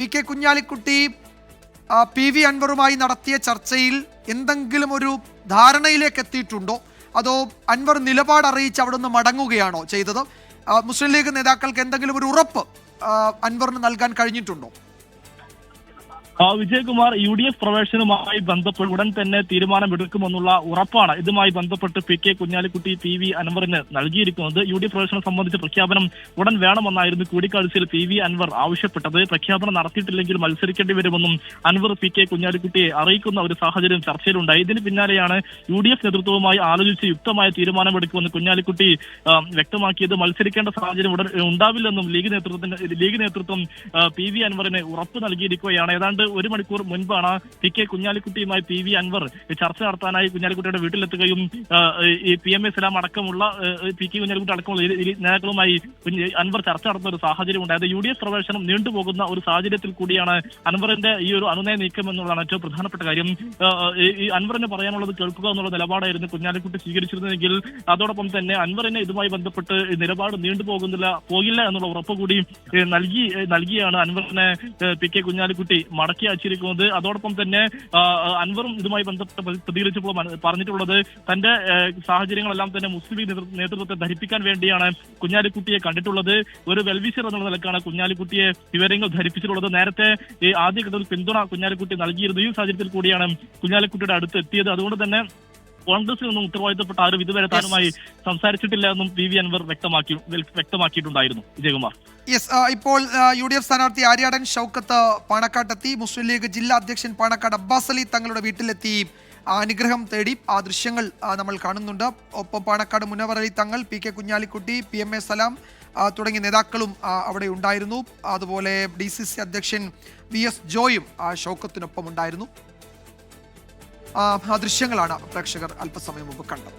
P K Kunhalikutty P V അൻവറുമായി നടത്തിയ ചർച്ചയിൽ എന്തെങ്കിലും ഒരു ധാരണയിലേക്ക് എത്തിയിട്ടുണ്ടോ, അതോ അൻവർ നിലപാട് അറിയിച്ച് അവിടെ നിന്ന് മടങ്ങുകയാണോ ചെയ്തത്? മുസ്ലിം ലീഗ് നേതാക്കൾക്ക് എന്തെങ്കിലും ഒരു ഉറപ്പ് അൻവറിന് നൽകാൻ കഴിഞ്ഞിട്ടുണ്ടോ? വിജയകുമാർ, UDF പ്രവേശനവുമായി ബന്ധപ്പെട്ട് ഉടൻ തന്നെ തീരുമാനമെടുക്കുമെന്നുള്ള ഉറപ്പാണ് ഇതുമായി ബന്ധപ്പെട്ട് P K Kunhalikutty P V അൻവറിന് നൽകിയിരിക്കുന്നത്. UDF പ്രവേശനം സംബന്ധിച്ച പ്രഖ്യാപനം ഉടൻ വേണമെന്നായിരുന്നു കൂടിക്കാഴ്ചയിൽ പി വി അൻവർ ആവശ്യപ്പെട്ടത്. പ്രഖ്യാപനം നടത്തിയിട്ടില്ലെങ്കിൽ മത്സരിക്കേണ്ടി വരുമെന്നും അൻവർ പി കെ കുഞ്ഞാലിക്കുട്ടിയെ അറിയിക്കുന്ന ഒരു സാഹചര്യം ചർച്ചയിലുണ്ടായി. ഇതിന് പിന്നാലെയാണ് UDF നേതൃത്വവുമായി ആലോചിച്ച് യുക്തമായ തീരുമാനമെടുക്കുമെന്ന് കുഞ്ഞാലിക്കുട്ടി വ്യക്തമാക്കിയത്. മത്സരിക്കേണ്ട സാഹചര്യം ഉടൻ ഉണ്ടാവില്ലെന്നും ലീഗ് നേതൃത്വം പി വി അൻവറിന് ഉറപ്പ് നൽകിയിരിക്കുകയാണ്. ഏതാണ്ട് ഒരു മണിക്കൂർ മുൻപാണ് പി കെ കുഞ്ഞാലിക്കുട്ടിയുമായി പി വി അൻവർ ചർച്ച നടത്താനായി കുഞ്ഞാലിക്കുട്ടിയുടെ വീട്ടിലെത്തുകയും ഈ PMA സലാം അടക്കമുള്ള പി കെ കുഞ്ഞാലിക്കുട്ടി അടക്കമുള്ള നേതാക്കളുമായി അൻവർ ചർച്ച നടത്തുന്ന ഒരു സാഹചര്യം ഉണ്ടായത്. UDF പ്രവേശനം നീണ്ടുപോകുന്ന ഒരു സാഹചര്യത്തിൽ കൂടിയാണ് അൻവറിന്റെ ഈ ഒരു അനുനയ നീക്കം എന്നുള്ളതാണ് ഏറ്റവും പ്രധാനപ്പെട്ട കാര്യം. ഈ അൻവറിന് പറയാനുള്ളത് കേൾക്കുക എന്നുള്ള നിലപാടായിരുന്നു കുഞ്ഞാലിക്കുട്ടി സ്വീകരിച്ചിരുന്നതെങ്കിൽ അതോടൊപ്പം തന്നെ അൻവറിനെ ഇതുമായി ബന്ധപ്പെട്ട് നിലപാട് പോകില്ല എന്നുള്ള ഉറപ്പ് കൂടി നൽകിയാണ് അൻവറിനെ പി കെ കുഞ്ഞാലിക്കുട്ടി മടക്കി അയച്ചിരിക്കുന്നത്. അതോടൊപ്പം തന്നെ അൻവറും ഇതുമായി ബന്ധപ്പെട്ട് പ്രതികരിച്ചപ്പോൾ പറഞ്ഞിട്ടുള്ളത് തന്റെ സാഹചര്യങ്ങളെല്ലാം തന്നെ മുസ്ലിം ലീഗ് നേതൃത്വത്തെ ധരിപ്പിക്കാൻ വേണ്ടിയാണ് കുഞ്ഞാലിക്കുട്ടിയെ കണ്ടിട്ടുള്ളത്. ഒരു വെൽവിഷർ എന്നുള്ള നിലക്കാണ് കുഞ്ഞാലിക്കുട്ടിയെ വിവരങ്ങൾ ധരിപ്പിച്ചിട്ടുള്ളത്. നേരത്തെ ഈ ആദ്യഘട്ടത്തിൽ പിന്തുണ കുഞ്ഞാലിക്കുട്ടി നൽകിയിരുന്നു. ഈ സാഹചര്യത്തിൽ കൂടിയാണ് കുഞ്ഞാലിക്കുട്ടിയുടെ അടുത്ത് എത്തിയത്. അതുകൊണ്ട് തന്നെ കോൺഗ്രസിൽ നിന്നും ഉത്തരവാദിത്തപ്പെട്ട ആരും ഇതുവരെ താനുമായി സംസാരിച്ചിട്ടില്ല എന്നും പി വി അൻവർ വ്യക്തമാക്കിയിട്ടുണ്ടായിരുന്നു. വിജയകുമാർ, ഇപ്പോൾ UDF സ്ഥാനാർത്ഥി ആര്യാടൻ ഷൗക്കത്ത് പാണക്കാട്ടെത്തി. മുസ്ലിം ലീഗ് ജില്ലാ അധ്യക്ഷൻ പാണക്കാട് അബ്ബാസ് അലി തങ്ങളുടെ വീട്ടിലെത്തി അനുഗ്രഹം തേടി. ആ ദൃശ്യങ്ങൾ നമ്മൾ കാണുന്നുണ്ട്. ഒപ്പം പാണക്കാട് മുനവർ അലി തങ്ങൾ, പി കെ കുഞ്ഞാലിക്കുട്ടി, PMA സലാം തുടങ്ങിയ നേതാക്കളും അവിടെ ഉണ്ടായിരുന്നു. അതുപോലെ DCC അധ്യക്ഷൻ VS ജോയും ഷൗക്കത്തിനൊപ്പം ഉണ്ടായിരുന്നു. ആ ദൃശ്യങ്ങളാണ് പ്രേക്ഷകർ അല്പസമയം മുമ്പ് കണ്ടത്.